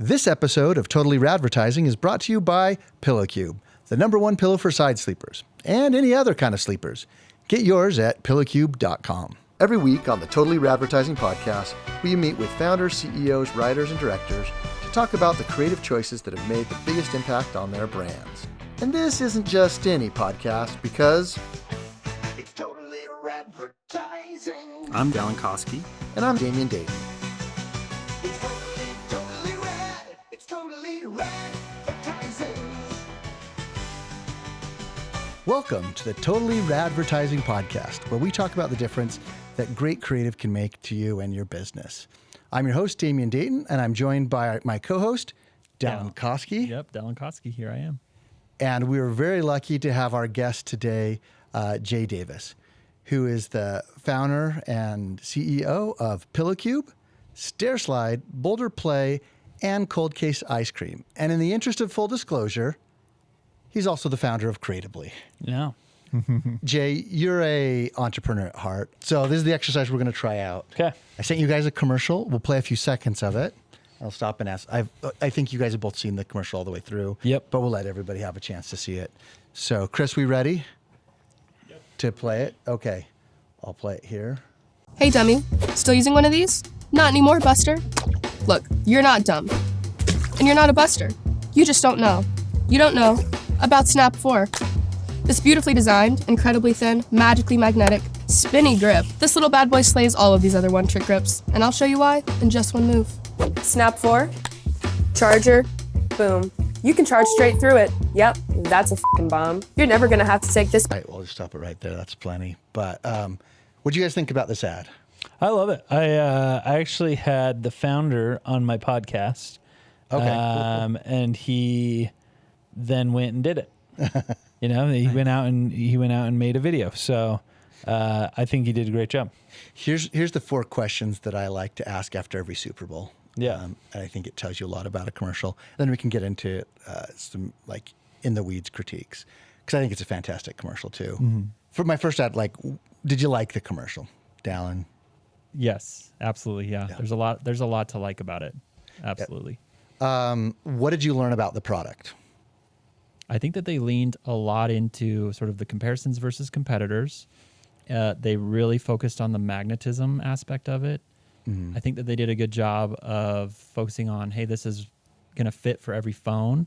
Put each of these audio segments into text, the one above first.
This episode of Totally Radvertising is brought to you by PillowCube, the #1 pillow for side sleepers and any other kind of sleepers. Get yours at pillowcube.com. Every week on the Totally Radvertising Podcast, we meet with founders, CEOs, writers, and directors to talk about the creative choices that have made the biggest impact on their brands. And this isn't just any podcast because it's Totally Radvertising. I'm Dallin Koski. And I'm Damian and Dallin. It's Totally Radvertising. Welcome to the Totally Radvertising Podcast, where we talk about the difference that great creative can make to you and your business. I'm your host, Damian Dayton, and I'm joined by my co-host, Dallin Koski. Yep, Dallin Koski, here I am. And we were very lucky to have our guest today, Jay Davis, who is the founder and CEO of PillowCube, StairSlide, Boulder Play, and Cold Case Ice Cream. And in the interest of full disclosure, he's also the founder of Creatively. Yeah. Jay, you're a entrepreneur at heart. So this is the exercise we're going to try out. Okay. I sent you guys a commercial. We'll play a few seconds of it. I'll stop and ask. I think you guys have both seen the commercial all the way through. Yep. But we'll let everybody have a chance to see it. So, Chris, we ready to play it? Okay. I'll play it here. Hey, dummy. Still using one of these? Not anymore, Buster. Look, you're not dumb. And you're not a buster. You just don't know. You don't know about Snap 4. This beautifully designed, incredibly thin, magically magnetic, spinny grip. This little bad boy slays all of these other one-trick grips. And I'll show you why in just one move. Snap 4. Charger. Boom. You can charge straight through it. Yep, that's a f***ing bomb. You're never gonna have to take this. All right, we'll just stop it right there. That's plenty. But what do you guys think about this ad? I love it. I actually had the founder on my podcast. Okay. Cool. And he then went and did it. You know, he went out and made a video. So I think he did a great job. Here's the 4 questions that I like to ask after every Super Bowl. Yeah. And I think it tells you a lot about a commercial. Then we can get into some like in the weeds critiques, because I think it's a fantastic commercial too. Mm-hmm. For my first ad, like, did you like the commercial, Dallin? Yes, absolutely. Yeah. There's a lot to like about it. Absolutely. What did you learn about the product? I think that they leaned a lot into sort of the comparisons versus competitors. They really focused on the magnetism aspect of it. Mm-hmm. I think that they did a good job of focusing on, hey, this is going to fit for every phone.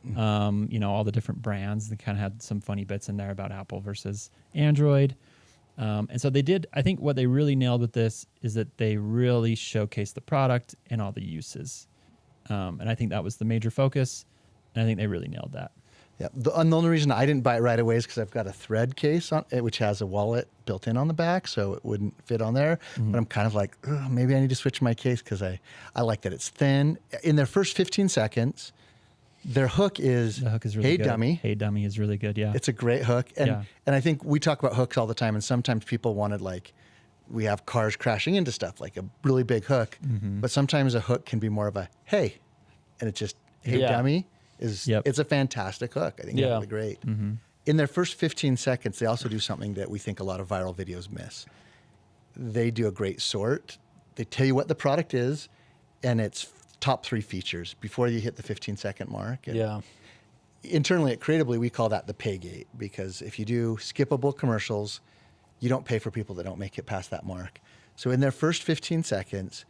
Mm-hmm. You know, all the different brands. They kind of had some funny bits in there about Apple versus Android. And so they did, I think what they really nailed with this is that they really showcased the product and all the uses. And I think that was the major focus. And I think they really nailed that. Yeah. The only reason I didn't buy it right away is because I've got a thread case on it, which has a wallet built in on the back, so it wouldn't fit on there. Mm-hmm. But I'm kind of like, maybe I need to switch my case because I like that it's thin. In their first 15 seconds, their hook is really Hey good. Dummy. Hey Dummy is really good, yeah. It's a great hook. And I think we talk about hooks all the time, and sometimes people wanted, like, we have cars crashing into stuff, like a really big hook. Mm-hmm. But sometimes a hook can be more of a hey, and it's just Hey Dummy. It's a fantastic hook. I think it's really great. Mm-hmm. In their first 15 seconds, they also do something that we think a lot of viral videos miss. They do a great sort. They tell you what the product is, and it's top 3 features before you hit the 15-second mark. And internally at Creatively, we call that the pay gate, because if you do skippable commercials, you don't pay for people that don't make it past that mark. So in their first 15 seconds,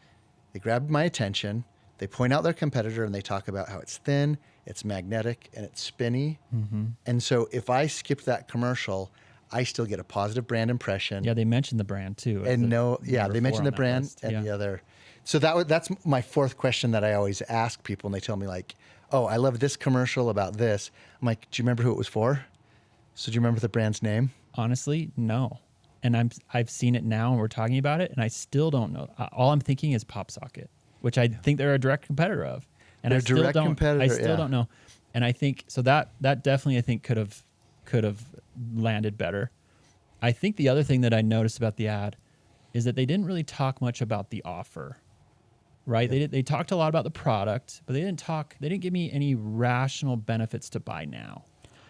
they grabbed my attention. They point out their competitor, and they talk about how it's thin, it's magnetic, and it's spinny. Mm-hmm. And so if I skip that commercial, I still get a positive brand impression. Yeah, they mentioned the brand too. And they mentioned the brand and the other. So that's my 4th question that I always ask people, and they tell me, like, oh, I love this commercial about this. I'm like, do you remember who it was for? So do you remember the brand's name? Honestly, no. And I've seen it now, and we're talking about it, and I still don't know. All I'm thinking is PopSocket, which I think they're a direct competitor of. And I still don't know. And I think so that definitely I think could have landed better. I think the other thing that I noticed about the ad is that they didn't really talk much about the offer. Right? Yeah. They talked a lot about the product, but they didn't give me any rational benefits to buy now.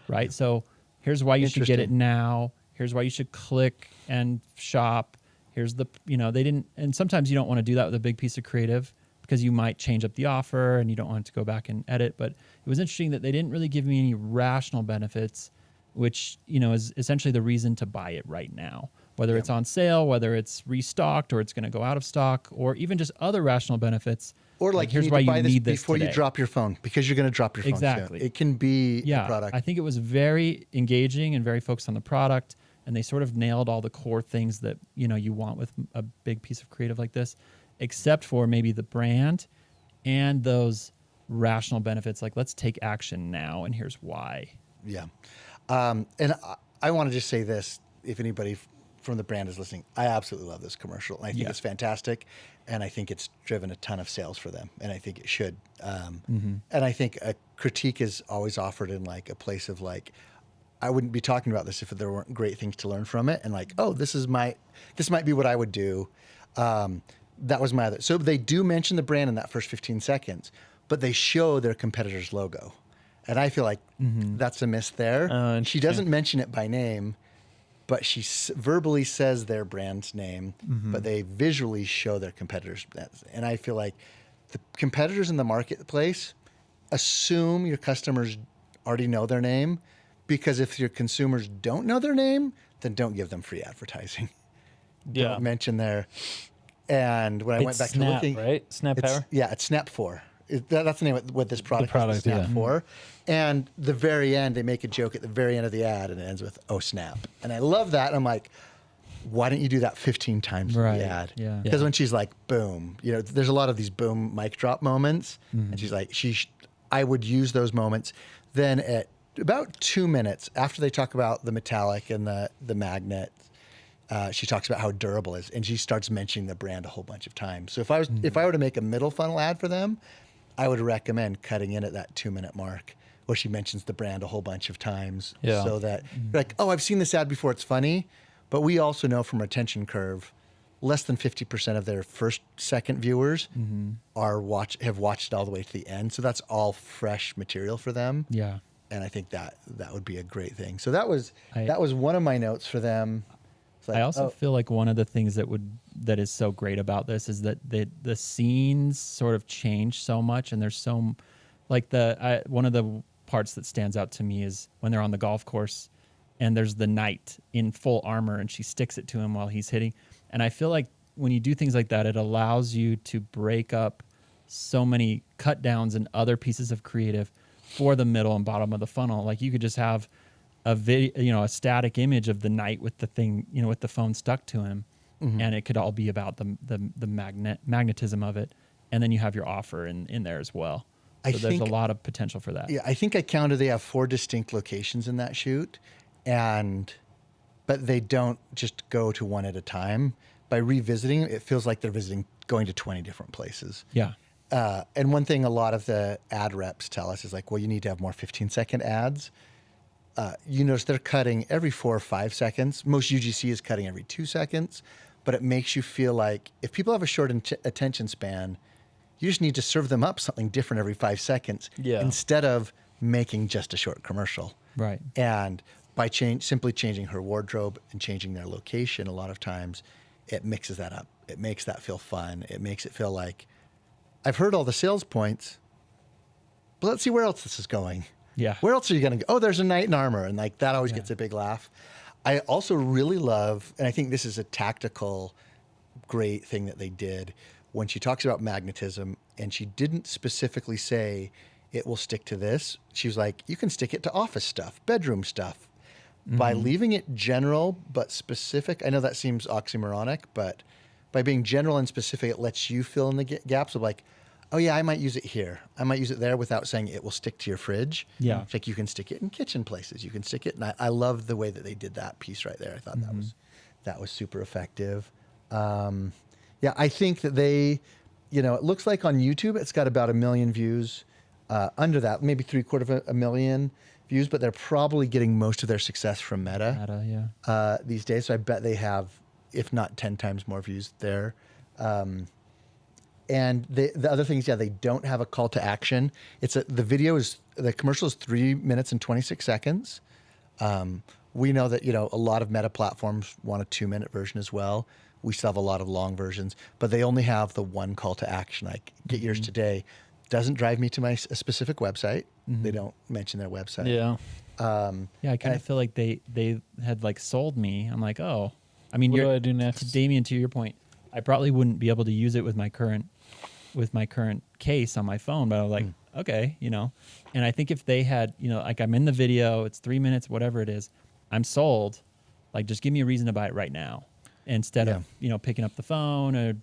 Right? Yeah. So here's why you should get it now. Here's why you should click and shop. Here's the, they didn't, and sometimes you don't want to do that with a big piece of creative, because you might change up the offer and you don't want to go back and edit. But it was interesting that they didn't really give me any rational benefits, which, is essentially the reason to buy it right now, whether it's on sale, whether it's restocked or it's going to go out of stock, or even just other rational benefits. Or here's why you need this before today. You drop your phone, because you're going to drop your phone. Exactly. Soon. It can be a product. I think it was very engaging and very focused on the product, and they sort of nailed all the core things that you want with a big piece of creative like this, except for maybe the brand and those rational benefits, like let's take action now and here's why. Yeah. And I want to just say this, if anybody from the brand is listening, I absolutely love this commercial. And I think it's fantastic. And I think it's driven a ton of sales for them. And I think it should. And I think a critique is always offered in a place of I wouldn't be talking about this if there weren't great things to learn from it. And this might be what I would do. That was my other. So they do mention the brand in that first 15 seconds, but they show their competitor's logo. And I feel like that's a miss there. She doesn't mention it by name, but she verbally says their brand's name, but they visually show their competitors. And I feel like the competitors in the marketplace assume your customers already know their name, because if your consumers don't know their name, then don't give them free advertising. Don't mention their... And when I went back Snap, to looking... right? Snap Power? Yeah, it's Snap 4. That's the name of what this product is, Snap 4. And the very end, they make a joke at the very end of the ad, and it ends with, "Oh, snap." And I love that. And I'm like, why don't you do that 15 times in the ad? Yeah. Because when she's like, boom, there's a lot of these boom mic drop moments. And she's like, I would use those moments. Then at about 2 minutes after they talk about the metallic and the magnet, she talks about how durable it is, and she starts mentioning the brand a whole bunch of times. So if I were to make a middle funnel ad for them, I would recommend cutting in at that 2 minute mark where she mentions the brand a whole bunch of times, so that you're like, oh, I've seen this ad before, it's funny. But we also know from retention curve, less than 50% of their first second viewers have watched it all the way to the end. So that's all fresh material for them. Yeah. And I think that would be a great thing. So that was one of my notes for them. I also feel like one of the things that is so great about this is that the scenes sort of change so much, and there's so one of the parts that stands out to me is when they're on the golf course and there's the knight in full armor and she sticks it to him while he's hitting. And I feel like when you do things like that, it allows you to break up so many cut downs and other pieces of creative for the middle and bottom of the funnel. Like you could just have a static image of the knight with the thing, with the phone stuck to him, and it could all be about the magnetism of it, and then you have your offer in there as well. So there's a lot of potential for that. Yeah, I think I counted they have 4 distinct locations in that shoot, but they don't just go to one at a time. By revisiting, it feels like they're going to 20 different places. Yeah. And one thing a lot of the ad reps tell us is you need to have more 15-second ads. You notice they're cutting every 4 or 5 seconds. Most UGC is cutting every 2 seconds, but it makes you feel like if people have a short attention span, you just need to serve them up something different every 5 seconds instead of making just a short commercial. Right. And by simply changing her wardrobe and changing their location, a lot of times it mixes that up. It makes that feel fun. It makes it feel like I've heard all the sales points, but let's see where else this is going. Yeah. Where else are you going to go? Oh, there's a knight in armor. And that always gets a big laugh. I also really love, and I think this is a tactical great thing that they did, when she talks about magnetism, and she didn't specifically say it will stick to this. She was like, you can stick it to office stuff, bedroom stuff. By leaving it general but specific, I know that seems oxymoronic, but by being general and specific, it lets you fill in the gaps of oh yeah, I might use it here. I might use it there without saying it will stick to your fridge. Yeah. It's you can stick it in kitchen places. You can stick it. And I love the way that they did that piece right there. I thought that was super effective. Yeah, I think that they, it looks like on YouTube, it's got about 1 million views. Under that, maybe 750,000 views, but they're probably getting most of their success from Meta. These days. So I bet they have, if not 10 times more views there. And the other things, they don't have a call to action. The commercial is 3 minutes and 26 seconds. We know that, a lot of Meta platforms want a 2-minute version as well. We still have a lot of long versions, but they only have the one call to action. Like, get yours today. Doesn't drive me to a specific website. They don't mention their website. Yeah. I kind of feel like they had like sold me. I'm like, oh, I mean, what do I do next? Damien, to your point, I probably wouldn't be able to use it with my current case on my phone, but I was like, okay, you know. And I think if they had, you know, like I'm in the video, it's 3 minutes, whatever it is, I'm sold. Like, just give me a reason to buy it right now, instead of, you know, picking up the phone or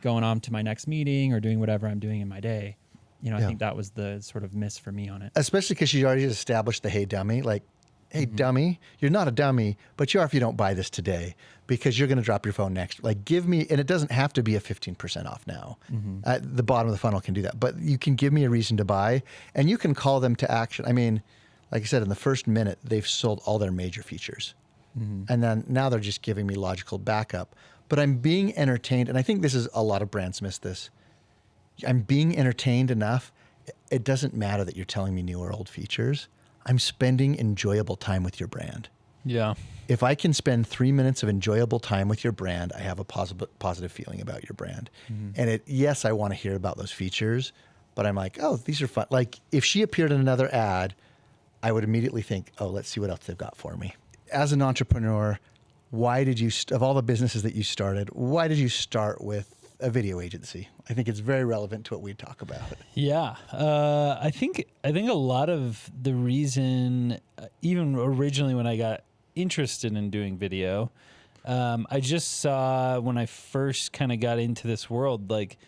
going on to my next meeting or doing whatever I'm doing in my day. You know, I think that was the sort of miss for me on it. Especially because you already established the hey dummy, like, hey dummy, you're not a dummy, but you are if you don't buy this today, because you're going to drop your phone next. Like, give me, and it doesn't have to be a 15% off now. At the bottom of the funnel can do that, but you can give me a reason to buy, and you can call them to action. I mean, like I said, in the first minute, they've sold all their major features. And then now they're just giving me logical backup, but I'm being entertained. And I think this is a lot of brands miss this. I'm being entertained enough. It doesn't matter that you're telling me new or old features. I'm spending enjoyable time with your brand. Yeah. If I can spend 3 minutes of enjoyable time with your brand, I have a positive feeling about your brand. And yes, I want to hear about those features, but I'm like, oh, these are fun. Like, if she appeared in another ad, I would immediately think, oh, let's see what else they've got for me. As an entrepreneur, why did you, of all the businesses that you started, why did you start with a video agency? I think it's very relevant to what we talk about. Yeah. I think a lot of the reason, even originally when I got interested in doing video, I just saw when I first kind of got into this world, like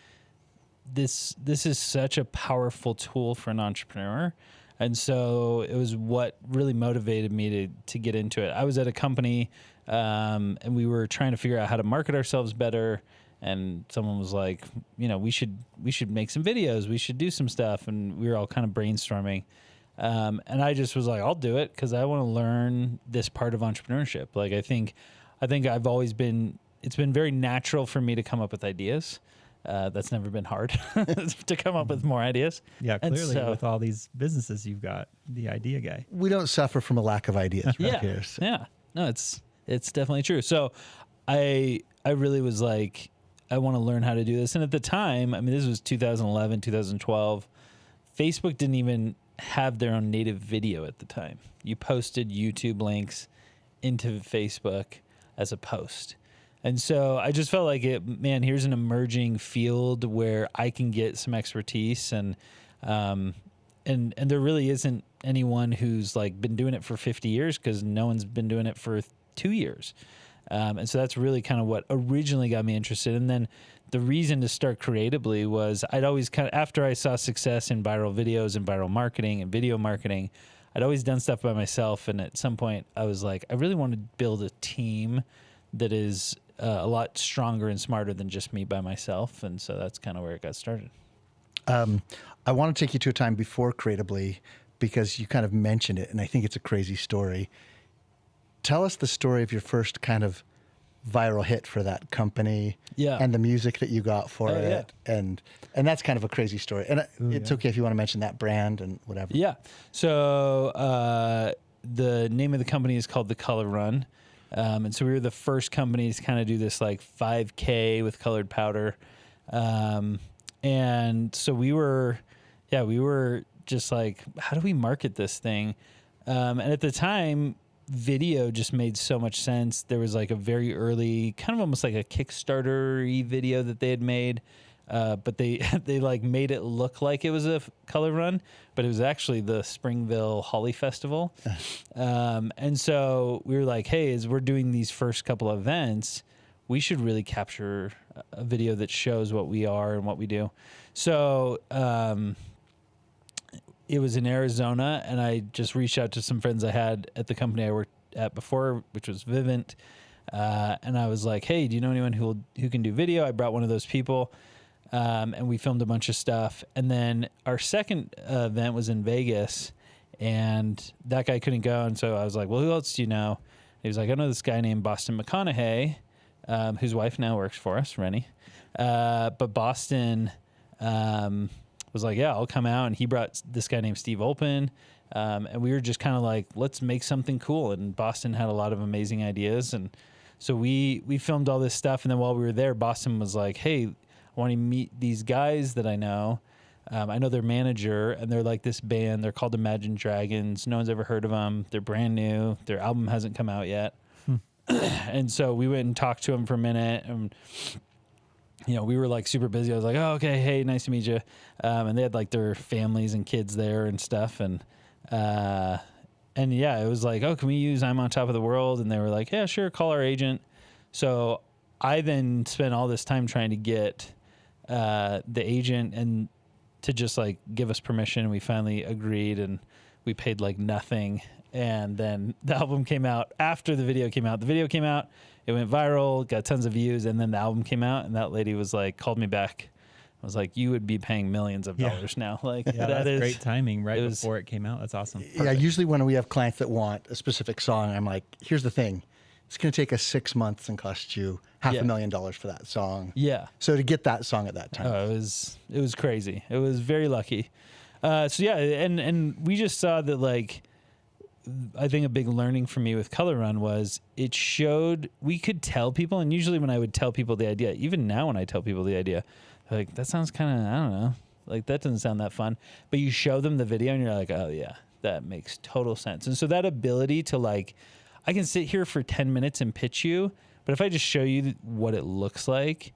this is such a powerful tool for an entrepreneur. And so it was what really motivated me to get into it. I was at a company and we were trying to figure out how to market ourselves better. And someone was like, you know, we should make some videos. We should do some stuff. And we were all kind of brainstorming. And I just was like, I'll do it because I want to learn this part of entrepreneurship. Like, I think I've always been, it's been very natural for me to come up with ideas. That's never been hard to come up with more ideas. Yeah, clearly with all these businesses you've got, the idea guy. We don't suffer from a lack of ideas right here. So. Yeah. No, it's definitely true. So I really was like, I want to learn how to do this. And at the time, I mean, this was 2011, 2012. Facebook didn't even have their own native video at the time. You posted YouTube links into Facebook as a post. And so I just felt like here's an emerging field where I can get some expertise and there really isn't anyone who's like been doing it for 50 years because no one's been doing it for 2 years. And so that's really kind of what originally got me interested. And then the reason to start creatively was I'd always after I saw success in viral videos and viral marketing and video marketing, I'd always done stuff by myself. And at some point I was like, I really want to build a team that is a lot stronger and smarter than just me by myself. And so that's kind of where it got started. I want to take you to a time before Creatively because you kind of mentioned it. And I think it's a crazy story. Tell us the story of your first kind of viral hit for that company and the music that you got for it. Yeah. And that's kind of a crazy story. And it's okay if you want to mention that brand and whatever. Yeah. So the name of the company is called The Color Run. And so we were the first company to kind of do this like 5K with colored powder. And so we were just like, how do we market this thing? And at the time, video just made so much sense. There was like a very early, kind of almost like a Kickstarter-y video that they had made, but they like made it look like it was a color run, but it was actually the Springville Holly Festival. And so we were like, hey, as we're doing these first couple of events, we should really capture a video that shows what we are and what we do. So it was in Arizona, and I just reached out to some friends I had at the company I worked at before, which was Vivint. And I was like, hey, do you know anyone who can do video? I brought one of those people, and we filmed a bunch of stuff. And then our second event was in Vegas, and that guy couldn't go. And so I was like, well, who else do you know? He was like, I know this guy named Boston McConaughey, whose wife now works for us, Rennie. But Boston was like, yeah, I'll come out. And he brought this guy named Steve Olpen. And we were just kind of like, let's make something cool. And Boston had a lot of amazing ideas. And So we filmed all this stuff. And then while we were there, Boston was like, hey, I want to meet these guys that I know. I know their manager, and they're like this band. They're called Imagine Dragons. No one's ever heard of them. They're brand new. Their album hasn't come out yet. And so we went and talked to them for a minute, and we were like super busy. I was like, oh, okay, hey, nice to meet you. And they had like their families and kids there and stuff. And yeah, it was like, oh, can we use I'm on Top of the World? And they were like, yeah, sure, call our agent. So I then spent all this time trying to get the agent and to just like give us permission. And we finally agreed, and we paid like nothing. And then the album came out after the video came out. The video came out, it went viral, got tons of views, and then the album came out, and that lady was like, called me back. I was like, you would be paying millions of dollars now. Like, that's great timing before it came out. That's awesome. Yeah, usually when we have clients that want a specific song, I'm like, here's the thing. It's going to take us 6 months and cost you $500,000 for that song. Yeah. So to get that song at that time. It was crazy. It was very lucky. So yeah, and we just saw that, like, I think a big learning for me with Color Run was it showed we could tell people, and usually when I would tell people the idea, even now when I tell people the idea, they're like, that sounds kind of, I don't know, like that doesn't sound that fun. But you show them the video and you're like, oh yeah, that makes total sense. And so that ability to, like, I can sit here for 10 minutes and pitch you, but if I just show you what it looks like,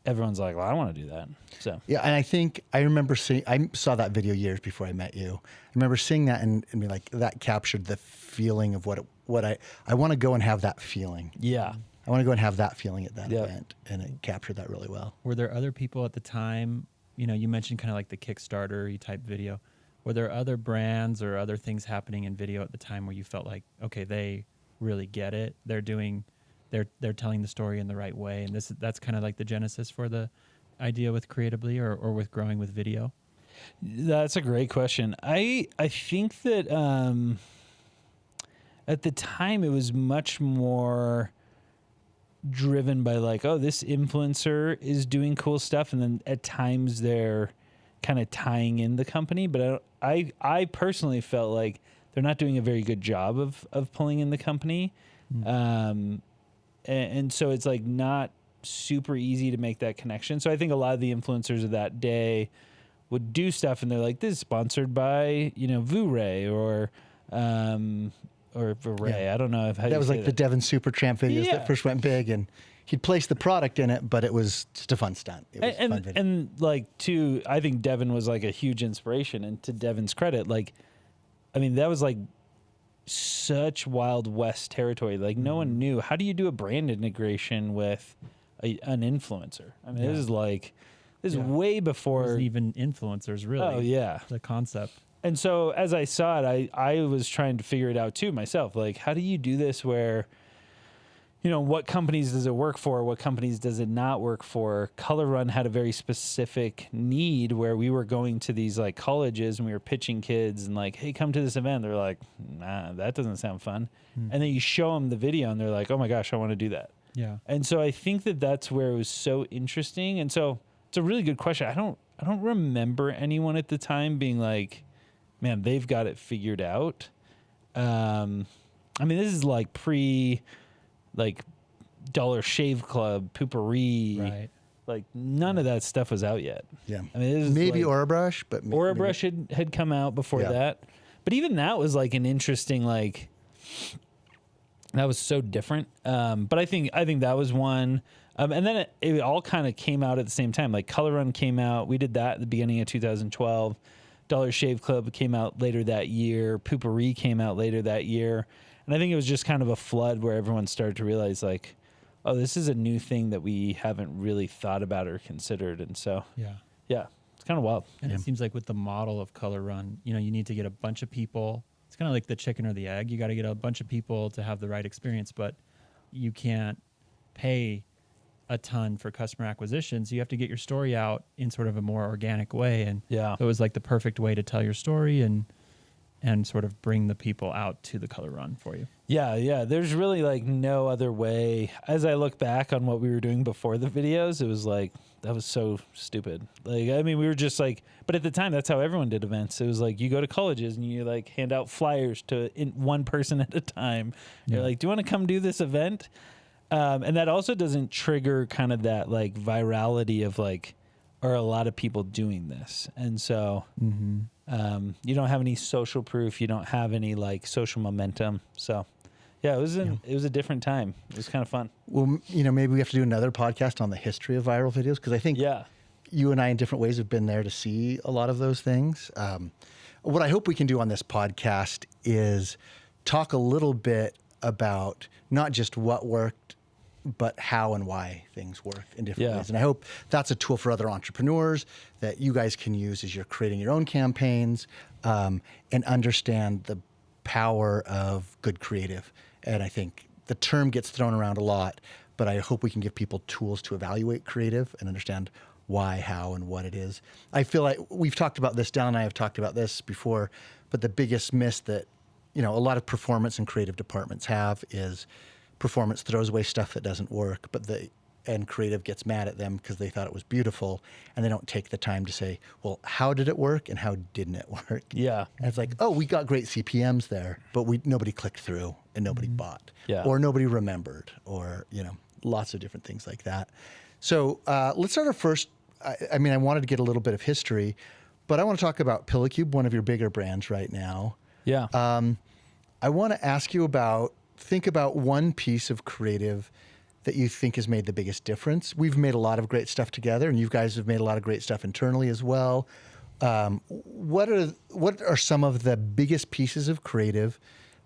everyone's like, well, I want to do that. So yeah, and I think I remember seeing, I saw that video years before I met you. I remember seeing that and be like, that captured the feeling of what I want to go and have that feeling. Yeah. I want to go and have that feeling at that event, and it captured that really well. Were there other people at the time, you mentioned kind of like the Kickstarter type video. Were there other brands or other things happening in video at the time where you felt like, okay, they really get it. They're telling the story in the right way, and that's kind of like the genesis for the idea with Creatively or with growing with video? That's a great question. I think that at the time it was much more driven by like, oh, this influencer is doing cool stuff, and then at times they're kind of tying in the company. But I personally felt like they're not doing a very good job of pulling in the company. And so it's like not super easy to make that connection. So I think a lot of the influencers of that day would do stuff and they're like, this is sponsored by, Voo-Ray or Ray. Yeah. I don't know if that was like the Devin Supertramp videos that first went big, and he'd place the product in it, but it was just a fun stunt. It was a fun video. And like I think Devin was like a huge inspiration, and to Devin's credit, like, I mean, that was like such Wild West territory. Like no one knew, how do you do a brand integration with an influencer? I mean, this is way before. It wasn't even influencers, really. Oh yeah. The concept. And so as I saw it, I was trying to figure it out too myself. Like, how do you do this where, what companies does it work for? What companies does it not work for? Color Run had a very specific need where we were going to these like colleges and we were pitching kids and like, hey, come to this event. They're like, nah, that doesn't sound fun. And then you show them the video and they're like, oh my gosh, I want to do that. Yeah. And so I think that's where it was so interesting. And so it's a really good question. I don't remember anyone at the time being like, man, they've got it figured out. I mean, this is like like Dollar Shave Club, Poopery. Right. Like none of that stuff was out yet. Yeah. I mean, this maybe is like, Orabrush, but Orabrush had come out before that. But even that was like an interesting, like, that was so different. But I think that was one. And then it all kind of came out at the same time. Like Color Run came out. We did that at the beginning of 2012. Dollar Shave Club came out later that year. Poopery came out later that year. And I think it was just kind of a flood where everyone started to realize like, oh, this is a new thing that we haven't really thought about or considered. And so, yeah, it's kind of wild. And it seems like with the model of Color Run, you need to get a bunch of people. It's kind of like the chicken or the egg. You got to get a bunch of people to have the right experience, but you can't pay a ton for customer acquisition. So you have to get your story out in sort of a more organic way. And so it was like the perfect way to tell your story and sort of bring the people out to the Color Run for you. Yeah. There's really like no other way. As I look back on what we were doing before the videos, it was like, that was so stupid. Like, I mean, we were just like, but at the time, that's how everyone did events. It was like, you go to colleges and you like hand out flyers to one person at a time. You're like, do you want to come do this event? And that also doesn't trigger kind of that like virality of like, are a lot of people doing this? And so you don't have any social proof. You don't have any like social momentum. So yeah, it was a different time. It was kind of fun. Well, maybe we have to do another podcast on the history of viral videos, because I think you and I in different ways have been there to see a lot of those things. What I hope we can do on this podcast is talk a little bit about not just what worked, but how and why things work in different ways. And I hope that's a tool for other entrepreneurs that you guys can use as you're creating your own campaigns, and understand the power of good creative. And I think the term gets thrown around a lot, but I hope we can give people tools to evaluate creative and understand why, how, and what it is. I feel like we've talked about this, Dallin and I have talked about this before, but the biggest miss that, a lot of performance and creative departments have is performance throws away stuff that doesn't work, and creative gets mad at them because they thought it was beautiful, and they don't take the time to say, well, how did it work and how didn't it work? Yeah. And it's like, oh, we got great CPMs there, but nobody clicked through and nobody bought, or nobody remembered, or, lots of different things like that. So let's start our first. I wanted to get a little bit of history, but I want to talk about Pillow Cube, one of your bigger brands right now. Yeah. I want to ask you think about one piece of creative that you think has made the biggest difference. We've made a lot of great stuff together, and you guys have made a lot of great stuff internally as well. What are some of the biggest pieces of creative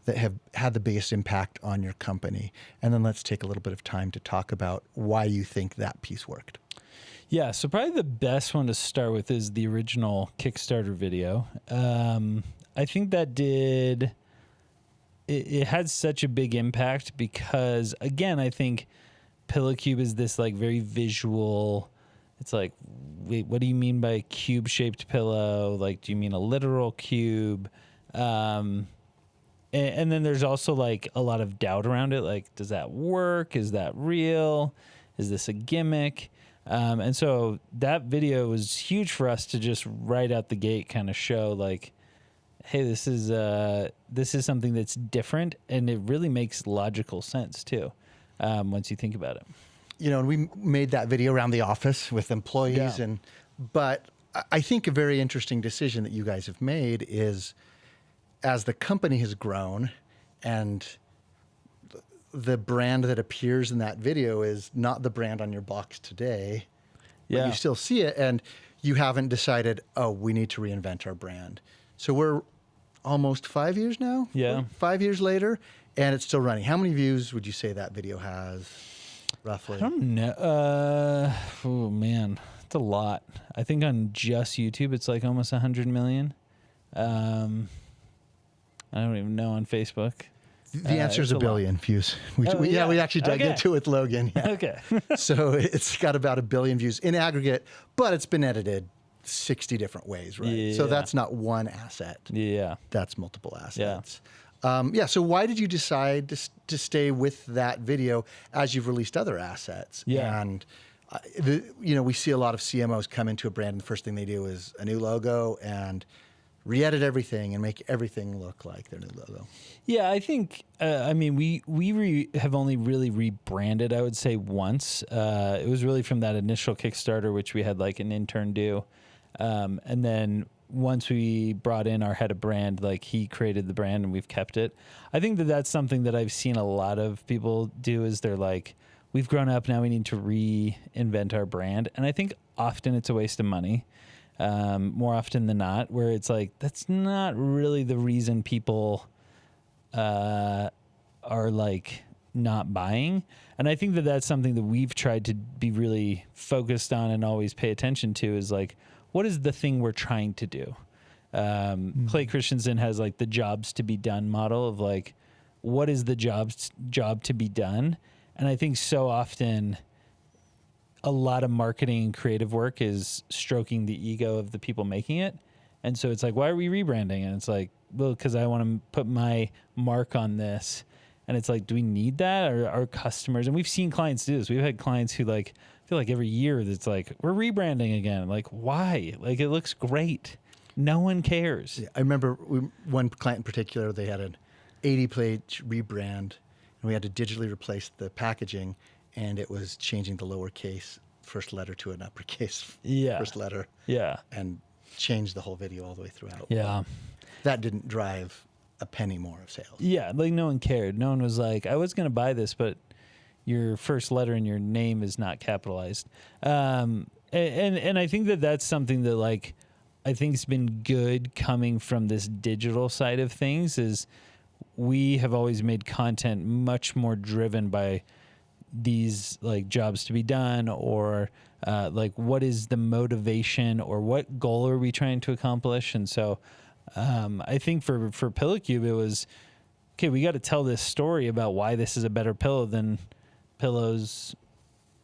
that have had the biggest impact on your company? And then let's take a little bit of time to talk about why you think that piece worked. Yeah, so probably the best one to start with is the original Kickstarter video. I think that it had such a big impact because, again, I think Pillow Cube is this like very visual. It's like, wait, what do you mean by a cube-shaped pillow? Like, do you mean a literal cube? And then there's also like a lot of doubt around it. Like, does that work? Is that real? Is this a gimmick? And so that video was huge for us to just right out the gate kind of show like, hey, this is something that's different, and it really makes logical sense too, once you think about it. And we made that video around the office with employees, but I think a very interesting decision that you guys have made is, as the company has grown, and the brand that appears in that video is not the brand on your box today, but you still see it, and you haven't decided, oh, we need to reinvent our brand. So we're almost 5 years now? Yeah. 5 years later, and it's still running. How many views would you say that video has, roughly? I don't know. Oh, man. It's a lot. I think on just YouTube, it's like almost 100 million. I don't even know on Facebook. The answer is a billion views. We actually dug into it with Logan. Yeah. Okay. So it's got about 1 billion views in aggregate, but it's been edited 60 different ways, right? Yeah. So that's not one asset. Yeah. That's multiple assets. So why did you decide to stay with that video as you've released other assets? Yeah. And, we see a lot of CMOs come into a brand, and the first thing they do is a new logo and re-edit everything and make everything look like their new logo. Yeah, I think, we have only really rebranded, I would say, once. It was really from that initial Kickstarter, which we had like an intern do. And then once we brought in our head of brand, like he created the brand and we've kept it. I think that that's something that I've seen a lot of people do is they're like, we've grown up, now we need to reinvent our brand. And I think often it's a waste of money. More often than not, where it's like, that's not really the reason people are like not buying. And I think that that's something that we've tried to be really focused on and always pay attention to is like, what is the thing we're trying to do? Clay Christensen has like the jobs to be done model of like, what is the job to be done? And I think so often a lot of marketing and creative work is stroking the ego of the people making it. And so it's like, why are we rebranding? And it's like, well, because I want to put my mark on this. And it's like, do we need that? Or our customers? And we've seen clients do this. We've had clients who like, feel like every year it's like, we're rebranding again. Like, why? Like, it looks great. No one cares. Yeah, I remember one client in particular, they had an 80-page rebrand. and we had to digitally replace the packaging, and it was changing the lowercase first letter to an uppercase first letter. Yeah. And changed the whole video all the way throughout. Yeah. That didn't drive a penny more of sales. Yeah, like no one cared. No one was like, I was going to buy this, but your first letter in your name is not capitalized. And I think that that's something that like I think has been good coming from this digital side of things is we have always made content much more driven by these like jobs to be done or like what is the motivation or what goal are we trying to accomplish. And so I think for Pillow Cube, it was, okay, we got to tell this story about why this is a better pillow than pillows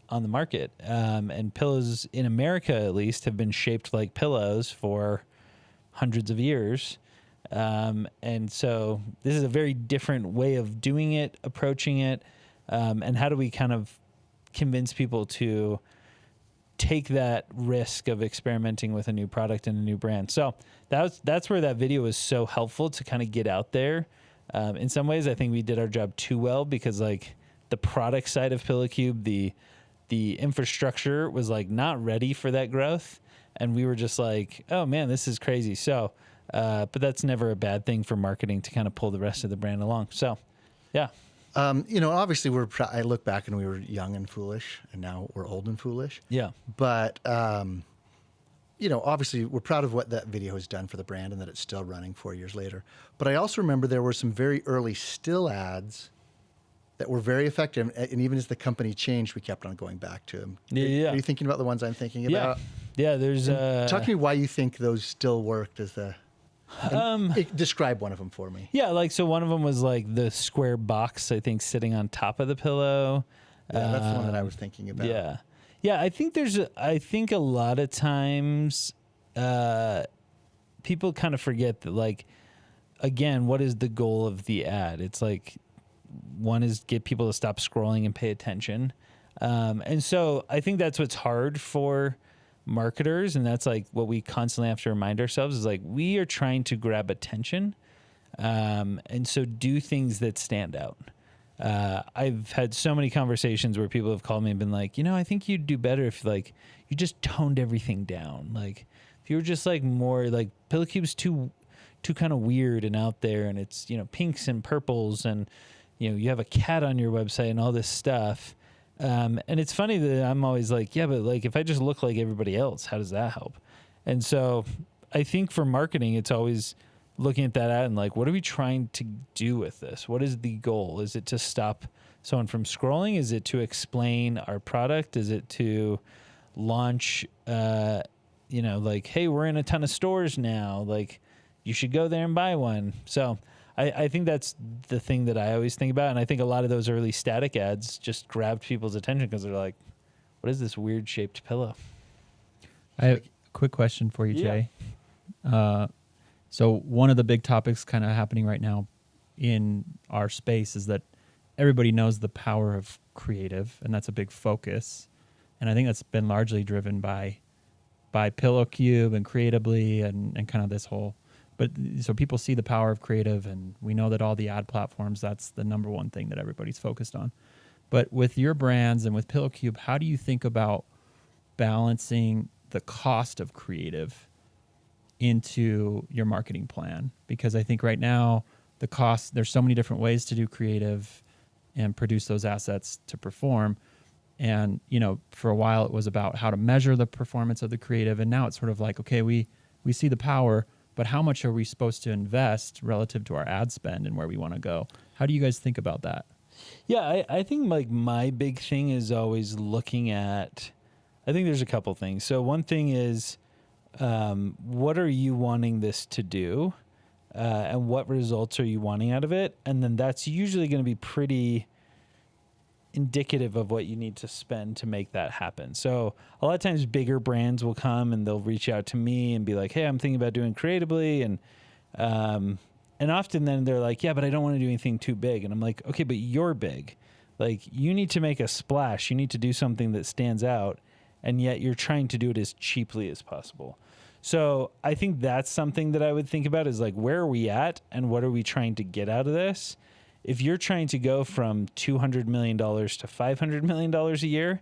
on the market. And pillows in America, at least, have been shaped like pillows for hundreds of years. And so this is a very different way of doing it, approaching it. And how do we kind of convince people to take that risk of experimenting with a new product and a new brand? So that's where that video was so helpful to kind of get out there. In some ways, I think we did our job too well because like the product side of Pillow Cube, the infrastructure was like not ready for that growth. And we were just like, oh man, this is crazy. So, but that's never a bad thing for marketing to kind of pull the rest of the brand along. So yeah. Obviously I look back and we were young and foolish and now we're old and foolish. Yeah. But, obviously we're proud of what that video has done for the brand and that it's still running 4 years later. But I also remember there were some very early still ads that were very effective. And even as the company changed, we kept on going back to them. Yeah. Are you thinking about the ones I'm thinking about? Yeah. There's talk to me why you think those still worked as the... describe one of them for me. Yeah, like so one of them was like the square box, I think, sitting on top of the pillow. Yeah, that's the one that I was thinking about. Yeah. Yeah, I think a lot of times people kind of forget that, like, again, what is the goal of the ad? It's like, one is get people to stop scrolling and pay attention. And so I think that's what's hard for marketers, and that's like what we constantly have to remind ourselves is like we are trying to grab attention, and so do things that stand out. I've had so many conversations where people have called me and been like, I think you'd do better if like you just toned everything down. Like if you were just like more like Pillow Cube's too kind of weird and out there, and it's pinks and purples, and you have a cat on your website and all this stuff. And it's funny that I'm always like, yeah, but like if I just look like everybody else, how does that help? And so I think for marketing, it's always looking at that ad and like, what are we trying to do with this? What is the goal? Is it to stop someone from scrolling? Is it to explain our product? Is it to launch, like, hey, we're in a ton of stores now. Like you should go there and buy one. So I think that's the thing that I always think about. And I think a lot of those early static ads just grabbed people's attention because they're like, what is this weird shaped pillow? I have a quick question for you, Jay. So one of the big topics kind of happening right now in our space is that everybody knows the power of creative, and that's a big focus. And I think that's been largely driven by Pillow Cube and Creatively and kind of this whole... But so people see the power of creative, and we know that all the ad platforms, that's the number one thing that everybody's focused on. But with your brands and with Pillow Cube, how do you think about balancing the cost of creative into your marketing plan? Because I think right now the cost, there's so many different ways to do creative and produce those assets to perform. And, for a while it was about how to measure the performance of the creative. And now it's sort of like, okay, we see the power, but how much are we supposed to invest relative to our ad spend and where we want to go? How do you guys think about that? Yeah, I think like my big thing is always looking at, I think there's a couple things. So one thing is, what are you wanting this to do? And what results are you wanting out of it? And then that's usually going to be pretty indicative of what you need to spend to make that happen. So a lot of times bigger brands will come and they'll reach out to me and be like, hey, I'm thinking about doing Creatively. And often then they're like, yeah, but I don't want to do anything too big. And I'm like, okay, but you're big. Like you need to make a splash. You need to do something that stands out. And yet you're trying to do it as cheaply as possible. So I think that's something that I would think about is like, where are we at and what are we trying to get out of this? if you're trying to go from $200 million to $500 million a year,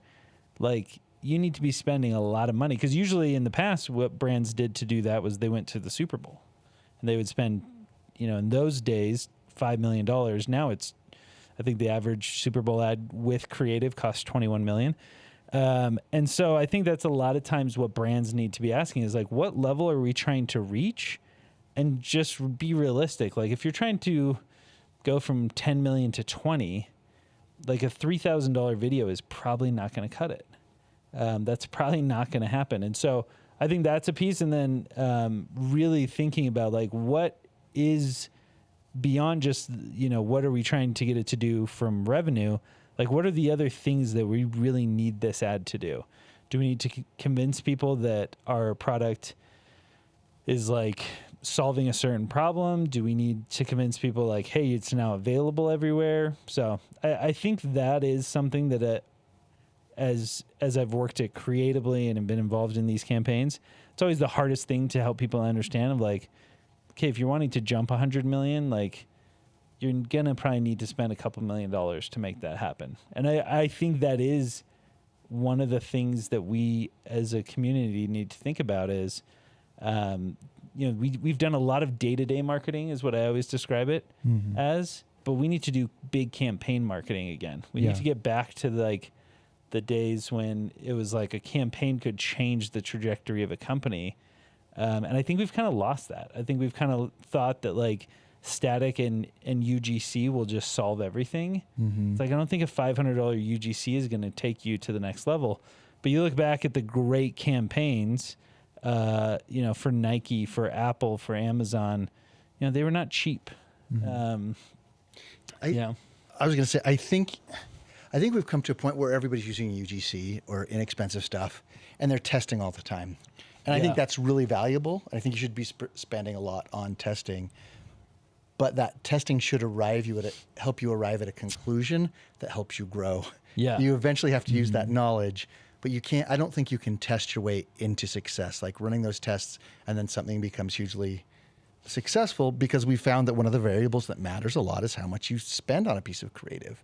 like you need to be spending a lot of money. Because usually in the past, what brands did to do that was they went to the Super Bowl and they would spend, in those days, $5 million. Now it's, I think the average Super Bowl ad with creative costs $21 million. And so I think that's a lot of times what brands need to be asking is like, what level are we trying to reach? And just be realistic. Like if you're trying to go from 10 million to 20, like a $3,000 video is probably not going to cut it. That's probably not going to happen. And so I think that's a piece. And then really thinking about like what is beyond just, what are we trying to get it to do from revenue? Like, what are the other things that we really need this ad to do? Do we need to convince people that our product is like solving a certain problem? Do we need to convince people like, hey, it's now available everywhere? So I think that is something that as I've worked it creatively and have been involved in these campaigns, it's always the hardest thing to help people understand of like, okay, if you're wanting to jump 100 million, like you're going to probably need to spend a couple $1 million to make that happen. And I think that is one of the things that we as a community need to think about is, we've done a lot of day-to-day marketing is what I always describe it as, but we need to do big campaign marketing again. We need to get back to like the days when it was like a campaign could change the trajectory of a company. And I think we've kind of lost that. I think we've kind of thought that like static and UGC will just solve everything. It's like, I don't think a $500 UGC is going to take you to the next level. But you look back at the great campaigns, for Nike, for Apple, for Amazon, they were not cheap. I was going to say, I think we've come to a point where everybody's using UGC or inexpensive stuff, and they're testing all the time. And I think that's really valuable. I think you should be spending a lot on testing. But that testing should help you arrive at a conclusion that helps you grow. Yeah. You eventually have to use that knowledge, but I don't think you can test your way into success, like running those tests and then something becomes hugely successful, because we found that one of the variables that matters a lot is how much you spend on a piece of creative.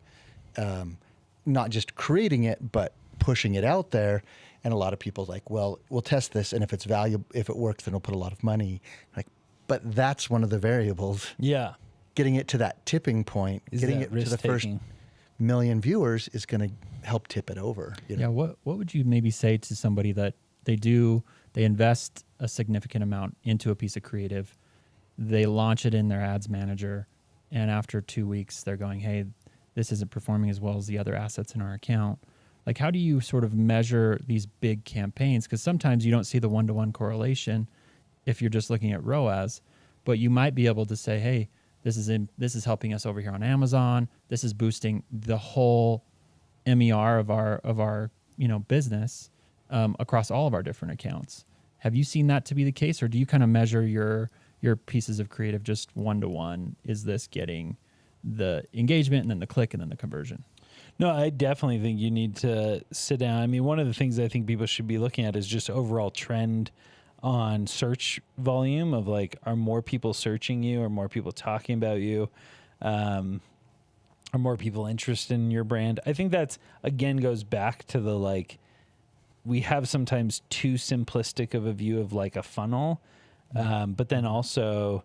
Not just creating it, but pushing it out there. And a lot of people like, well, we'll test this, and if it's valuable, if it works, then we'll put a lot of money. Like, but that's one of the variables. Yeah. Getting it to that tipping point, getting it to the first million viewers is going to help tip it over. Yeah. What would you maybe say to somebody that they invest a significant amount into a piece of creative, they launch it in their ads manager, and after 2 weeks they're going, hey, this isn't performing as well as the other assets in our account. Like, how do you sort of measure these big campaigns? Because sometimes you don't see the one-to-one correlation if you're just looking at ROAS, but you might be able to say, hey, this is helping us over here on Amazon. This is boosting the whole MER of our business across all of our different accounts. Have you seen that to be the case, or do you kind of measure your pieces of creative just one-to-one? Is this getting the engagement and then the click and then the conversion? No, I definitely think you need to sit down. I mean, one of the things I think people should be looking at is just overall trend on search volume of like, are more people searching you? Are more people talking about you? Are more people interested in your brand? I think that's, again, goes back to the like, we have sometimes too simplistic of a view of like a funnel. But then also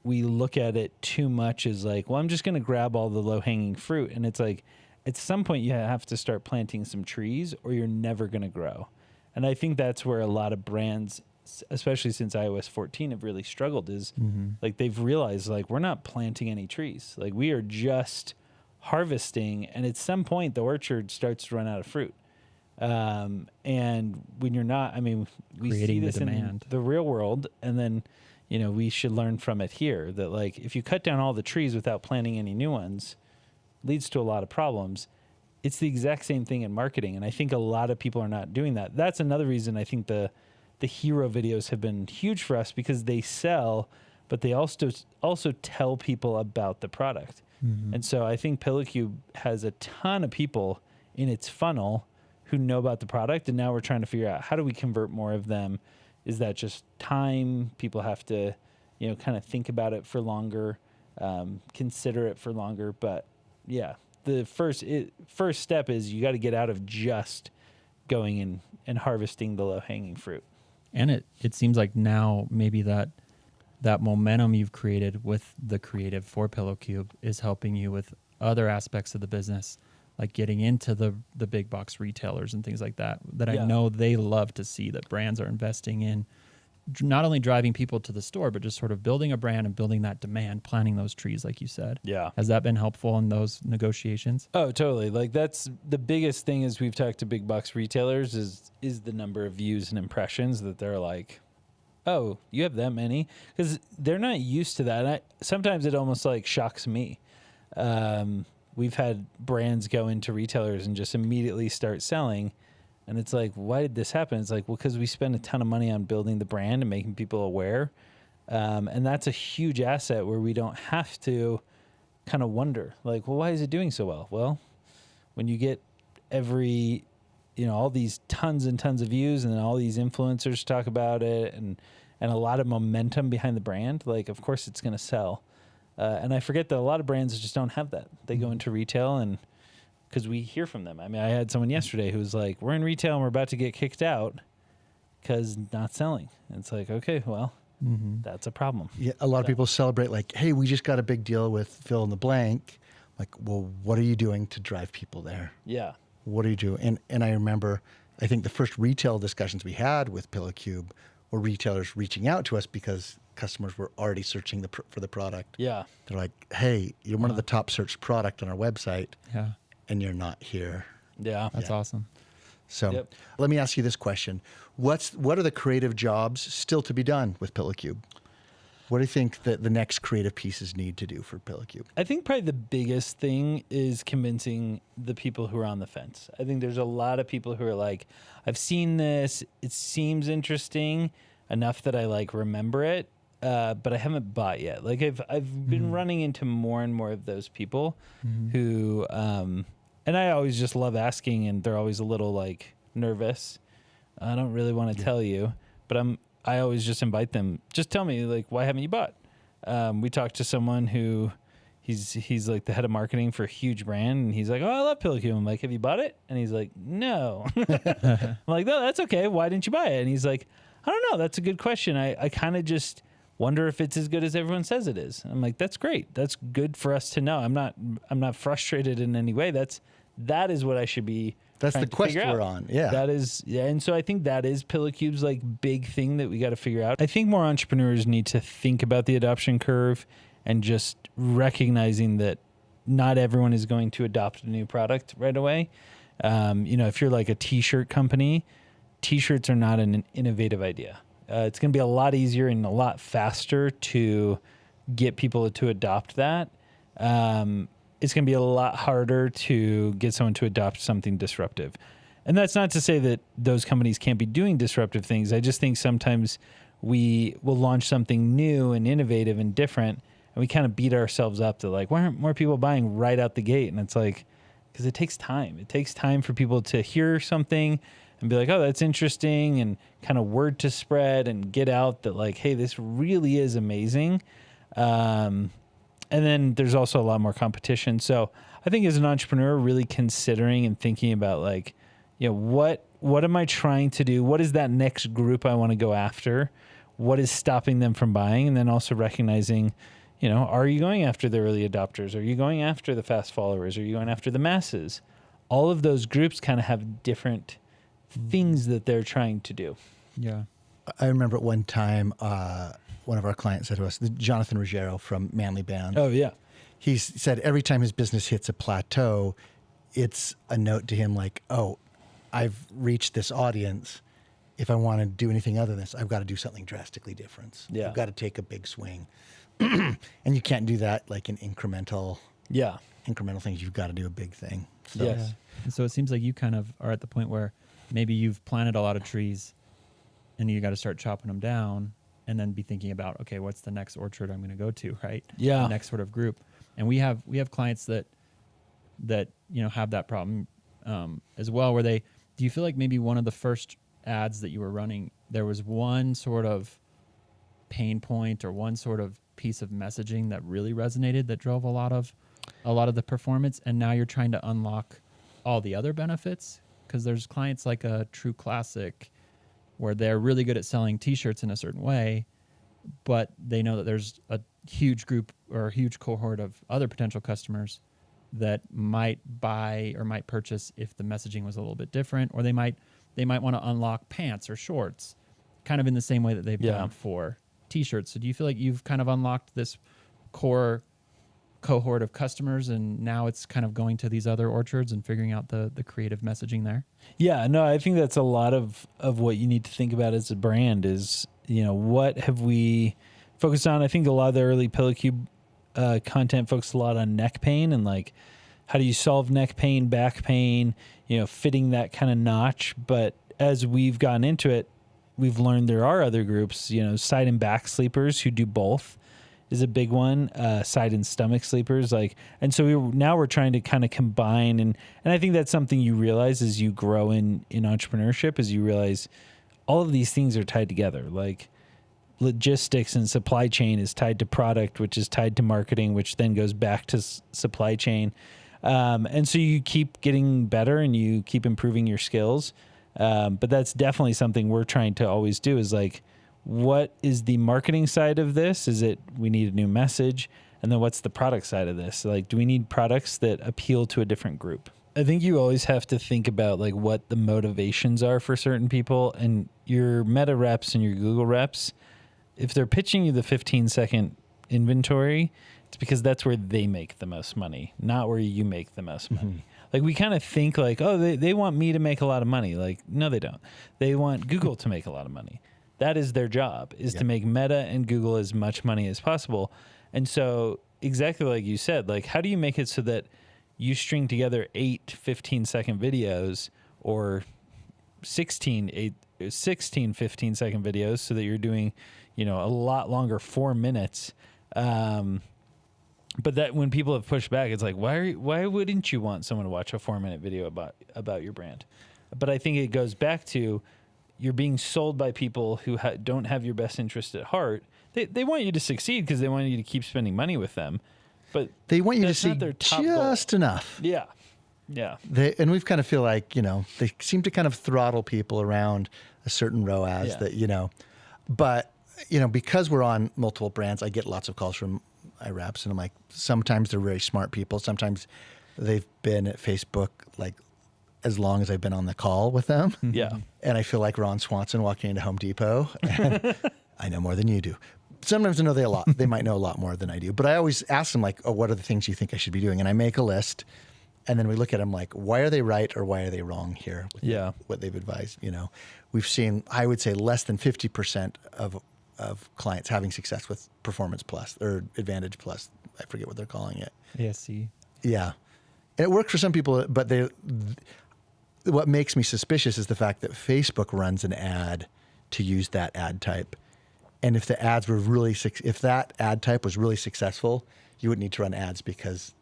we look at it too much as like, well, I'm just going to grab all the low hanging fruit. And it's like, at some point you have to start planting some trees or you're never going to grow. And I think that's where a lot of brands, especially since iOS 14, have really struggled is like, they've realized like, we're not planting any trees. Like, we are just harvesting. And at some point the orchard starts to run out of fruit. And when you're not, I mean, we see this in the real world, and then, we should learn from it here that like, if you cut down all the trees without planting any new ones, leads to a lot of problems. It's the exact same thing in marketing. And I think a lot of people are not doing that. That's another reason I think the hero videos have been huge for us, because they sell, but they also tell people about the product. And so I think PillowCube has a ton of people in its funnel who know about the product. And now we're trying to figure out, how do we convert more of them? Is that just time? People have to, kind of think about it for longer. consider it for longer. But yeah, the first step is you got to get out of just going and harvesting the low hanging fruit. And it seems like now maybe that momentum you've created with the creative for Pillow Cube is helping you with other aspects of the business, like getting into the big box retailers and things like that I know they love to see that brands are investing in, not only driving people to the store, but just sort of building a brand and building that demand, planting those trees, like you said. Yeah. Has that been helpful in those negotiations? Oh, totally. Like that's the biggest thing as we've talked to big box retailers is the number of views and impressions that they're like, oh, you have that many? Because they're not used to that. And sometimes it almost like shocks me. We've had brands go into retailers and just immediately start selling. And it's like, why did this happen? It's like, well, because we spend a ton of money on building the brand and making people aware. And that's a huge asset where we don't have to kind of wonder, like, well, why is it doing so well? Well, when you get all these tons and tons of views and then all these influencers talk about it and a lot of momentum behind the brand, like, of course it's going to sell. And I forget that a lot of brands just don't have that. They go into retail and because we hear from them. I mean, I had someone yesterday who was like, we're in retail and we're about to get kicked out because not selling. And it's like, okay, well, that's a problem. Yeah, a lot of people celebrate like, hey, we just got a big deal with fill in the blank. Like, well, what are you doing to drive people there? Yeah. What are you doing? And I remember, I think the first retail discussions we had with Pillow Cube were retailers reaching out to us because customers were already searching for the product. Yeah. They're like, hey, you're one of the top searched product on our website. Yeah. And you're not here. Yeah. That's awesome. So let me ask you this question. What are the creative jobs still to be done with Pillow Cube? What do you think that the next creative pieces need to do for Pillow Cube? I think probably the biggest thing is convincing the people who are on the fence. I think there's a lot of people who are like, I've seen this. It seems interesting enough that I like remember it, but I haven't bought yet. Like I've been running into more and more of those people who, and I always just love asking, and they're always a little like nervous. I don't really want to tell you, but I always just invite them. Just tell me, like, why haven't you bought? We talked to someone who he's like the head of marketing for a huge brand, and he's like, oh, I love Pillow Cube. I'm like, have you bought it? And he's like, no. I'm like, no, that's okay. Why didn't you buy it? And he's like, I don't know. That's a good question. I kind of just wonder if it's as good as everyone says it is. I'm like, that's great. That's good for us to know. I'm not frustrated in any way. That is what I should be. That's the quest we're on. Yeah. That is, yeah. And so I think that is Pillow Cube's like big thing that we got to figure out. I think more entrepreneurs need to think about the adoption curve and just recognizing that not everyone is going to adopt a new product right away. If you're like a t-shirt company, t-shirts are not an innovative idea. It's going to be a lot easier and a lot faster to get people to adopt that. It's going to be a lot harder to get someone to adopt something disruptive. And that's not to say that those companies can't be doing disruptive things. I just think sometimes we will launch something new and innovative and different, and we kind of beat ourselves up to like, why aren't more people buying right out the gate? And it's like, because it takes time. It takes time for people to hear something and be like, oh, that's interesting, and kind of word to spread and get out that like, hey, this really is amazing. And then there's also a lot more competition. So I think as an entrepreneur, really considering and thinking about like, what am I trying to do? What is that next group I want to go after? What is stopping them from buying? And then also recognizing, are you going after the early adopters? Are you going after the fast followers? Are you going after the masses? All of those groups kind of have different things that they're trying to do. Yeah. I remember at one time, one of our clients said to us, Jonathan Ruggiero from Manly Band. Oh, yeah. He said every time his business hits a plateau, it's a note to him like, oh, I've reached this audience. If I want to do anything other than this, I've got to do something drastically different. Yeah. I've got to take a big swing. And you can't do that like in incremental things. You've got to do a big thing. So. Yes. Yeah. And so it seems like you kind of are at the point where maybe you've planted a lot of trees and you got to start chopping them down and then be thinking about, okay, what's the next orchard I'm going to go to, right? Yeah. The next sort of group. And we have clients that have that problem as well, where do you feel like maybe one of the first ads that you were running, there was one sort of pain point or one sort of piece of messaging that really resonated, that drove a lot of the performance, and now you're trying to unlock all the other benefits? Because there's clients like a True Classic where they're really good at selling t-shirts in a certain way, but they know that there's a huge group or a huge cohort of other potential customers that might buy or might purchase if the messaging was a little bit different, or they might want to unlock pants or shorts, kind of in the same way that they've done for t-shirts. So do you feel like you've kind of unlocked this core cohort of customers, and now it's kind of going to these other orchards and figuring out the creative messaging there? Yeah, no, I think that's a lot of what you need to think about as a brand is, what have we focused on? I think a lot of the early Pillow Cube content focused a lot on neck pain and like, how do you solve neck pain, back pain, fitting that kind of notch. But as we've gotten into it, we've learned there are other groups, side and back sleepers who do both is a big one, side and stomach sleepers. And so we're trying to kind of combine. And I think that's something you realize as you grow in entrepreneurship, is you realize all of these things are tied together. Like logistics and supply chain is tied to product, which is tied to marketing, which then goes back to supply chain. And so you keep getting better and you keep improving your skills. But that's definitely something we're trying to always do, is like, what is the marketing side of this? Is it we need a new message? And then what's the product side of this? Like, do we need products that appeal to a different group? I think you always have to think about like what the motivations are for certain people, and your Meta reps and your Google reps, if they're pitching you the 15-second inventory, it's because that's where they make the most money, not where you make the most money. Mm-hmm. Like we kind of think like, oh, they want me to make a lot of money. Like, no, they don't. They want Google to make a lot of money. That is their job, is to make Meta and Google as much money as possible. And so exactly like you said, like how do you make it so that you string together 8 15-second videos or 16 15-second videos so that you're doing, a lot longer 4 minutes. But that when people have pushed back, it's like, why wouldn't you want someone to watch a 4-minute video about your brand? But I think it goes back to, you're being sold by people who don't have your best interest at heart. They want you to succeed because they want you to keep spending money with them, but they want you to see just enough. Yeah. Yeah. And we kind of feel like, they seem to kind of throttle people around a certain ROAS that, but, because we're on multiple brands, I get lots of calls from iReps, and I'm like, sometimes they're very smart people. Sometimes they've been at Facebook like as long as I've been on the call with them. Yeah. And I feel like Ron Swanson walking into Home Depot. And I know more than you do. Sometimes I know they might know a lot more than I do. But I always ask them like, oh, what are the things you think I should be doing? And I make a list. And then we look at them like, why are they right or why are they wrong here with what they've advised? We've seen, I would say, less than 50% of clients having success with Performance Plus or Advantage Plus. I forget what they're calling it. ASC. Yeah. And it worked for some people, but what makes me suspicious is the fact that Facebook runs an ad to use that ad type. And if the ads were if that ad type was really successful, you wouldn't need to run ads because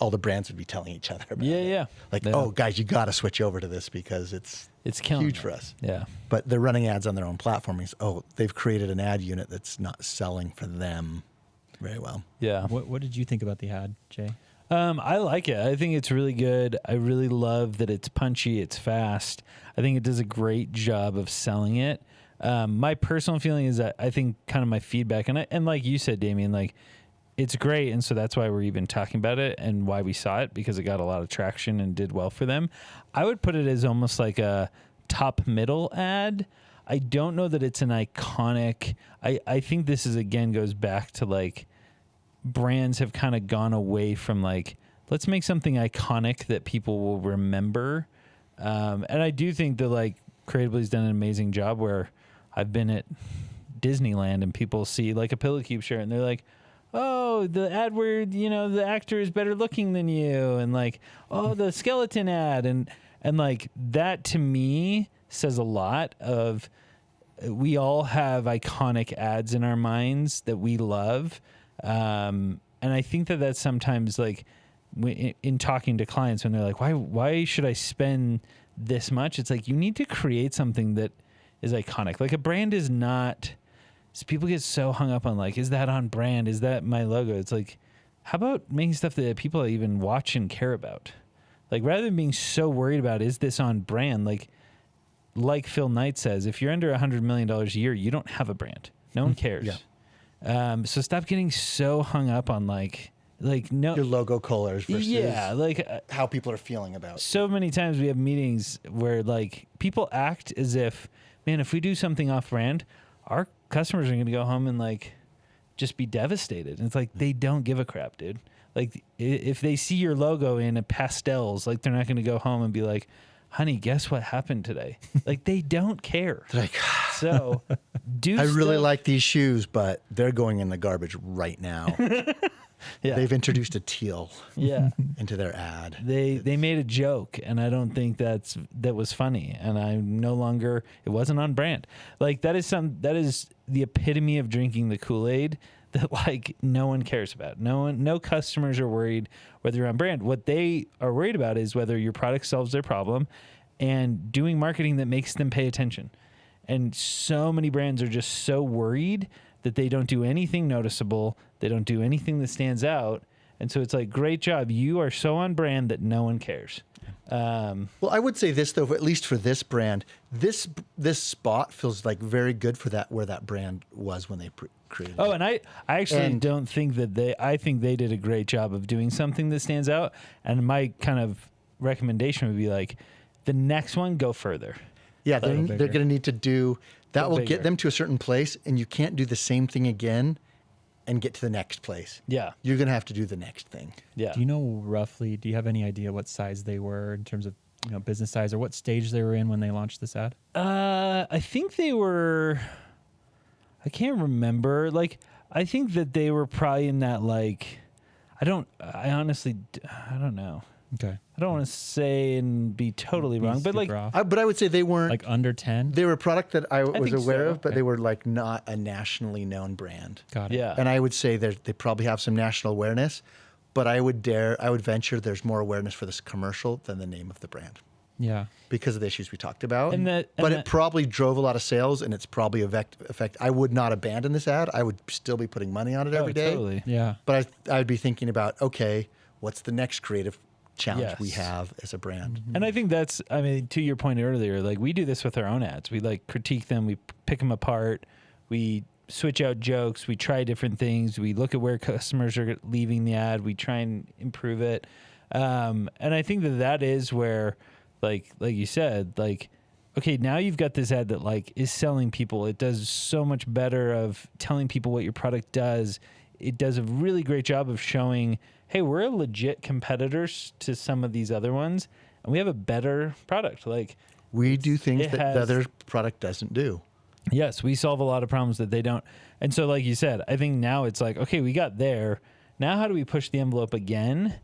all the brands would be telling each other about it. Yeah. Like, oh, guys, you got to switch over to this because it's huge for us. Yeah. But they're running ads on their own platform. They've created an ad unit that's not selling for them very well. Yeah. What did you think about the ad, Jay? I like it. I think it's really good. I really love that it's punchy. It's fast. I think it does a great job of selling it. My personal feeling is that I think kind of my feedback, and like you said, Damian, like it's great. And so that's why we're even talking about it and why we saw it, because it got a lot of traction and did well for them. I would put it as almost like a top middle ad. I don't know that it's an iconic. I think this goes back to like, brands have kind of gone away from like, let's make something iconic that people will remember. And I do think that like Creatively's done an amazing job where I've been at Disneyland and people see like a Pillow Cube shirt and they're like, oh, the ad where, the actor is better looking than you. And like, oh, the skeleton ad. And like that to me says a lot of, we all have iconic ads in our minds that we love. And I think that that's sometimes like in talking to clients when they're like, why should I spend this much? It's like, you need to create something that is iconic. Like a brand is not So people get so hung up on like, is that on brand? Is that my logo? It's like, how about making stuff that people even watch and care about? Like rather than being so worried about, is this on brand? Like Phil Knight says, if you're under $100 million a year, you don't have a brand. No one cares. Yeah. So stop getting so hung up on like no Your logo colors versus how people are feeling about. So many times we have meetings where like people act as if, man, if we do something off brand, our customers are going to go home and like just be devastated. And it's like, they don't give a crap, dude. Like if they see your logo in a pastels, like they're not going to go home and be like, honey, guess what happened today? Like they don't care. Like, so I really like these shoes, but they're going in the garbage right now. Yeah. They've introduced a teal into their ad. They made a joke, and I don't think that was funny, and it wasn't on brand. Like that is the epitome of drinking the Kool-Aid that like no one cares about. No customers are worried whether you're on brand. What they are worried about is whether your product solves their problem and doing marketing that makes them pay attention. And so many brands are just so worried that they don't do anything noticeable. They don't do anything that stands out. And so it's like, great job. You are so on brand that no one cares. Well, I would say this, though, at least for this brand, this spot feels like very good for where that brand was when they created it. And I actually don't think that I think they did a great job of doing something that stands out. And my kind of recommendation would be like, the next one, go further. Yeah, they're going to need to do that. Will bigger. Get them to a certain place, and you can't do the same thing again and get to the next place. Yeah. You're going to have to do the next thing. Yeah. Do you know roughly, do you have any idea what size they were in terms of, business size, or what stage they were in when they launched this ad? I think they were, I can't remember. Like, I think that they were probably in that, like, I honestly don't know. Okay. I don't want to say and be totally wrong, but like, but I would say they weren't like under 10. They were a product that I was think aware so. of, but Okay. they were like not a nationally known brand. Got it. yeah. And I would say they probably have some national awareness, but I would venture there's more awareness for this commercial than the name of the brand Yeah. because of the issues we talked about. And it probably drove a lot of sales, and it's probably effect. I would not abandon this ad. I would still be putting money on it every day. Totally. Yeah. But I'd be thinking about, okay, what's the next creative challenge we Yes. have as a brand? And I think to your point earlier, like we do this with our own ads. We like critique them, we pick them apart, we switch out jokes, we try different things, we look at where customers are leaving the ad, we try and improve it. And I think that is where, like you said, like, okay, now you've got this ad that like is selling people. It does so much better of telling people what your product does. It does a really great job of showing, hey, we're a legit competitors to some of these other ones, and we have a better product. Like We do things that the other product doesn't do. Yes, we solve a lot of problems that they don't. And so, like you said, I think now it's like, okay, we got there. Now how do we push the envelope again?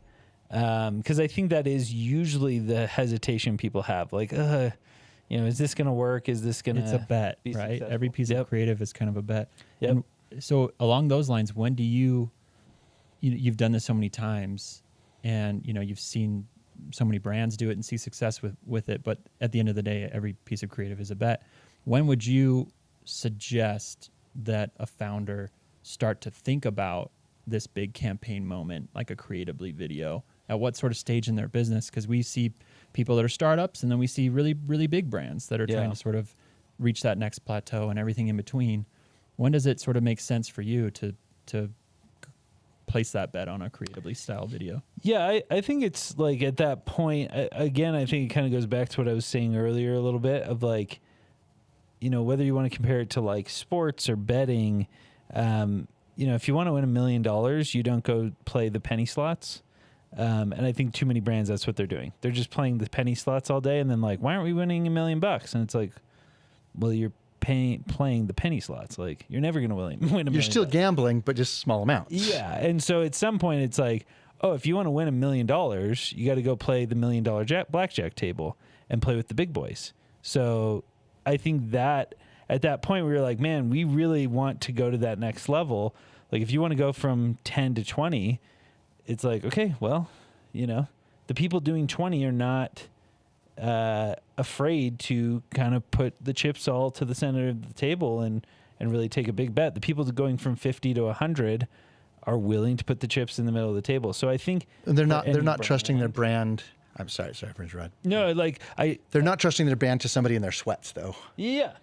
Because I think that is usually the hesitation people have. Like, is this going to work? Is this going to It's a bet, be right? successful? Every piece of creative is kind of a bet. Yep. And so along those lines, when do you've done this so many times, and you've seen so many brands do it and see success with it, but at the end of the day, every piece of creative is a bet. When would you suggest that a founder start to think about this big campaign moment, like a Creatively video? At what sort of stage in their business? Because we see people that are startups, and then we see really, really big brands that are trying to sort of reach that next plateau and everything in between. When does it sort of make sense for you to place that bet on a Creatively style video? Yeah, I think it's like at that point, again, I think it kind of goes back to what I was saying earlier a little bit of like, whether you want to compare it to like sports or betting, if you want to win $1 million, you don't go play the penny slots. And I think too many brands, that's what they're doing. They're just playing the penny slots all day, and then like, why aren't we winning $1 million? And it's like, well, you're playing the penny slots. Like, you're never going to win $1 million. You're still gambling, but just small amounts. Yeah. And so at some point it's like, oh, if you want to win $1 million, you got to go play the $1 million blackjack table and play with the big boys. So I think that at that point we were like, man, we really want to go to that next level. Like if you want to go from 10 to 20, it's like, okay, well, the people doing 20 are not afraid to kind of put the chips all to the center of the table and and really take a big bet. The people going from 50 to 100 are willing to put the chips in the middle of the table. So I think and they're not trusting their brand. I'm sorry for interrupting. No, they're not trusting their brand to somebody in their sweats though. Yeah.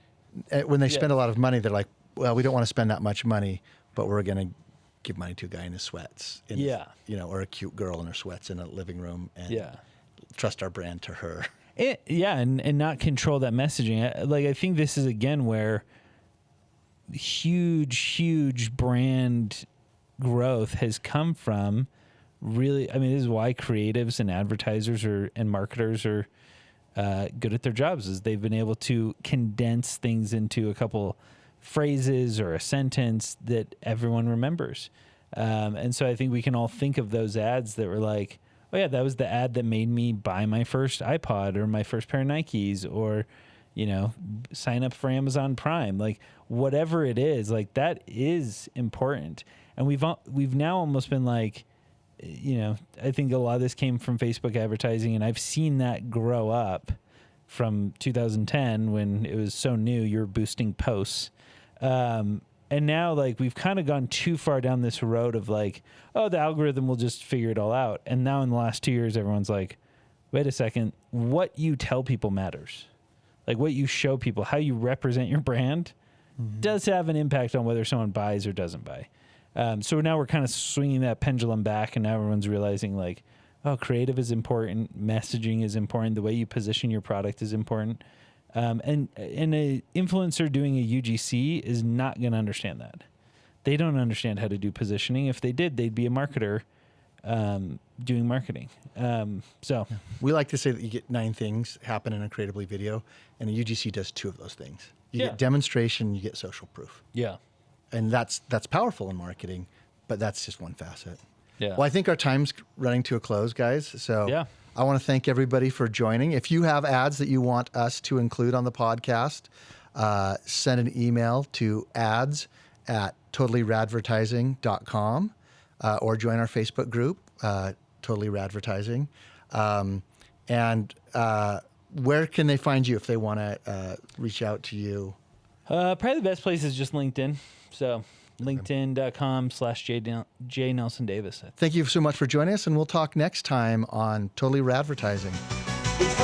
When they spend a lot of money, they're like, well, we don't want to spend that much money, but we're going to give money to a guy in his sweats. Or a cute girl in her sweats in a living room and trust our brand to her. And not control that messaging. I think this is again where huge brand growth has come from. Really, I mean, this is why creatives and advertisers and marketers are good at their jobs, is they've been able to condense things into a couple phrases or a sentence that everyone remembers. And so I think we can all think of those ads that were like, oh yeah, that was the ad that made me buy my first iPod or my first pair of Nikes, or, sign up for Amazon Prime. Like whatever it is, like that is important. And we've now almost been like, I think a lot of this came from Facebook advertising, and I've seen that grow up from 2010 when it was so new. You're boosting posts. And now we've kind of gone too far down this road of the algorithm will just figure it all out. And now in the last 2 years, everyone's like, wait a second, what you tell people matters. Like what you show people, how you represent your brand does have an impact on whether someone buys or doesn't buy. So now we're kind of swinging that pendulum back, and now everyone's realizing creative is important, messaging is important, the way you position your product is important. And an influencer doing a UGC is not going to understand that. They don't understand how to do positioning. If they did, they'd be a marketer doing marketing. We like to say that you get 9 things happen in a Creatively video, and a UGC does 2 of those things. You get demonstration, you get social proof. Yeah. And that's powerful in marketing, but that's just one facet. Yeah. Well, I think our time's running to a close, guys. So I want to thank everybody for joining. If you have ads that you want us to include on the podcast, send an email to ads@totallyradvertising.com or join our Facebook group, Totally Radvertising. And where can they find you if they want to reach out to you? Probably the best place is just LinkedIn. So linkedin.com/J Nelson Davis. Thank you so much for joining us, and we'll talk next time on Totally Radvertising. It's